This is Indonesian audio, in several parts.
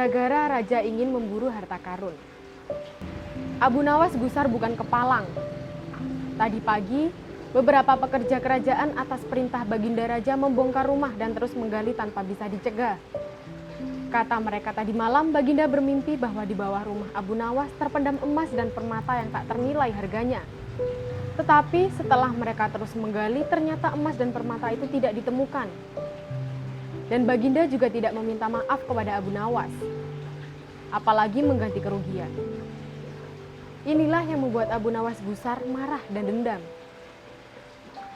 gara-gara raja ingin memburu harta karun. Abu Nawas gusar bukan kepalang. Tadi pagi, beberapa pekerja kerajaan atas perintah Baginda Raja membongkar rumah dan terus menggali tanpa bisa dicegah. Kata mereka tadi malam, Baginda bermimpi bahwa di bawah rumah Abu Nawas terpendam emas dan permata yang tak ternilai harganya. Tetapi setelah mereka terus menggali, ternyata emas dan permata itu tidak ditemukan. Dan Baginda juga tidak meminta maaf kepada Abu Nawas, apalagi mengganti kerugian. Inilah yang membuat Abu Nawas gusar, marah, dan dendam.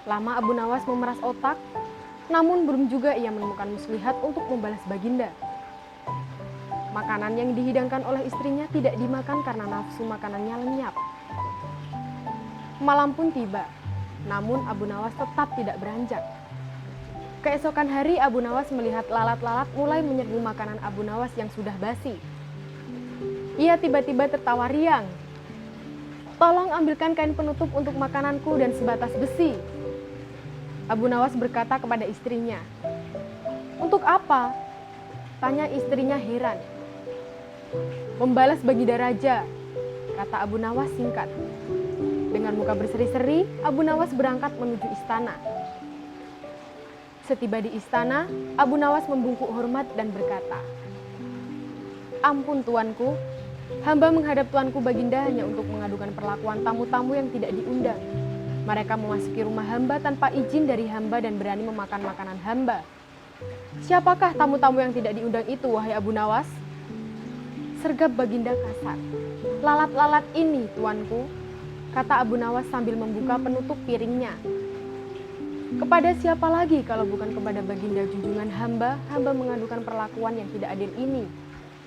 Lama Abu Nawas memeras otak, namun belum juga ia menemukan muslihat untuk membalas Baginda. Makanan yang dihidangkan oleh istrinya tidak dimakan karena nafsu makanannya lenyap. Malam pun tiba, namun Abu Nawas tetap tidak beranjak. Keesokan hari Abu Nawas melihat lalat-lalat mulai menyerbu makanan Abu Nawas yang sudah basi. Ia tiba-tiba tertawa riang. "Tolong ambilkan kain penutup untuk makananku dan sebatas besi." Abu Nawas berkata kepada istrinya. "Untuk apa?" tanya istrinya heran. "Membalas Baginda Raja," kata Abu Nawas singkat. Dengan muka berseri-seri, Abu Nawas berangkat menuju istana. Setiba di istana, Abu Nawas membungkuk hormat dan berkata, "Ampun tuanku, hamba menghadap tuanku Baginda hanya untuk mengadukan perlakuan tamu-tamu yang tidak diundang. Mereka memasuki rumah hamba tanpa izin dari hamba dan berani memakan makanan hamba. Siapakah tamu-tamu yang tidak diundang itu, wahai Abu Nawas?" Sergap Baginda kasar. "Lalat-lalat ini, tuanku," kata Abu Nawas sambil membuka penutup piringnya. "Kepada siapa lagi kalau bukan kepada Baginda junjungan hamba mengadukan perlakuan yang tidak adil ini.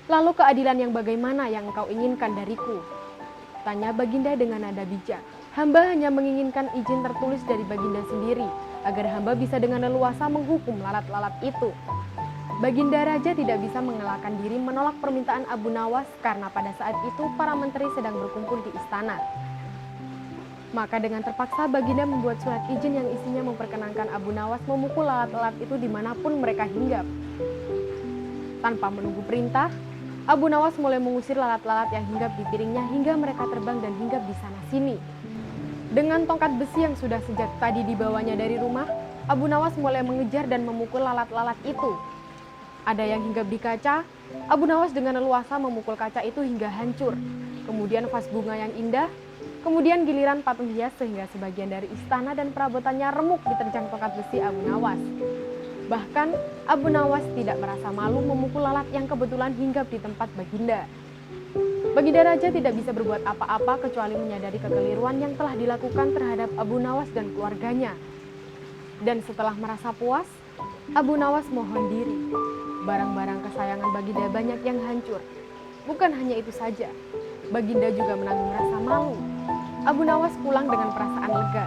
Lalu keadilan yang bagaimana yang engkau inginkan dariku?" tanya Baginda dengan nada bijak. "Hamba hanya menginginkan izin tertulis dari Baginda sendiri, agar hamba bisa dengan leluasa menghukum lalat-lalat itu." Baginda Raja tidak bisa mengelakkan diri menolak permintaan Abu Nawas karena pada saat itu para menteri sedang berkumpul di istana. Maka dengan terpaksa Baginda membuat surat izin yang isinya memperkenankan Abu Nawas memukul lalat-lalat itu dimanapun mereka hinggap. Tanpa menunggu perintah, Abu Nawas mulai mengusir lalat-lalat yang hinggap di piringnya hingga mereka terbang dan hinggap di sana-sini. Dengan tongkat besi yang sudah sejak tadi dibawanya dari rumah, Abu Nawas mulai mengejar dan memukul lalat-lalat itu. Ada yang hinggap di kaca, Abu Nawas dengan leluasa memukul kaca itu hingga hancur. Kemudian vas bunga yang indah, kemudian giliran patung hias sehingga sebagian dari istana dan perabotannya remuk diterjang tongkat besi Abu Nawas. Bahkan Abu Nawas tidak merasa malu memukul lalat yang kebetulan hinggap di tempat Baginda. Baginda Raja tidak bisa berbuat apa-apa kecuali menyadari kekeliruan yang telah dilakukan terhadap Abu Nawas dan keluarganya. Dan setelah merasa puas, Abu Nawas mohon diri. Barang-barang kesayangan Baginda banyak yang hancur. Bukan hanya itu saja, Baginda juga menanggung rasa malu. Abu Nawas pulang dengan perasaan lega.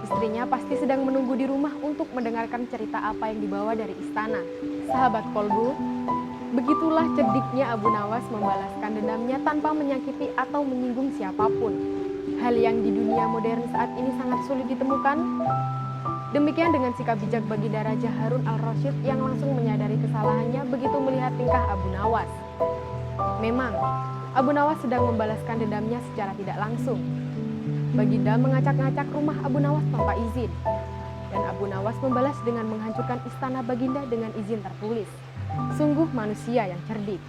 Istrinya pasti sedang menunggu di rumah untuk mendengarkan cerita apa yang dibawa dari istana. Sahabat kolbu, begitulah cerdiknya Abu Nawas membalaskan dendamnya tanpa menyakiti atau menyinggung siapapun. Hal yang di dunia modern saat ini sangat sulit ditemukan. Demikian dengan sikap bijak Baginda Raja Harun al-Rasyid yang langsung menyadari kesalahannya begitu melihat tingkah Abu Nawas. Memang, Abu Nawas sedang membalaskan dendamnya secara tidak langsung. Baginda mengacak-ngacak rumah Abu Nawas tanpa izin. Dan Abu Nawas membalas dengan menghancurkan istana Baginda dengan izin tertulis. Sungguh manusia yang cerdik.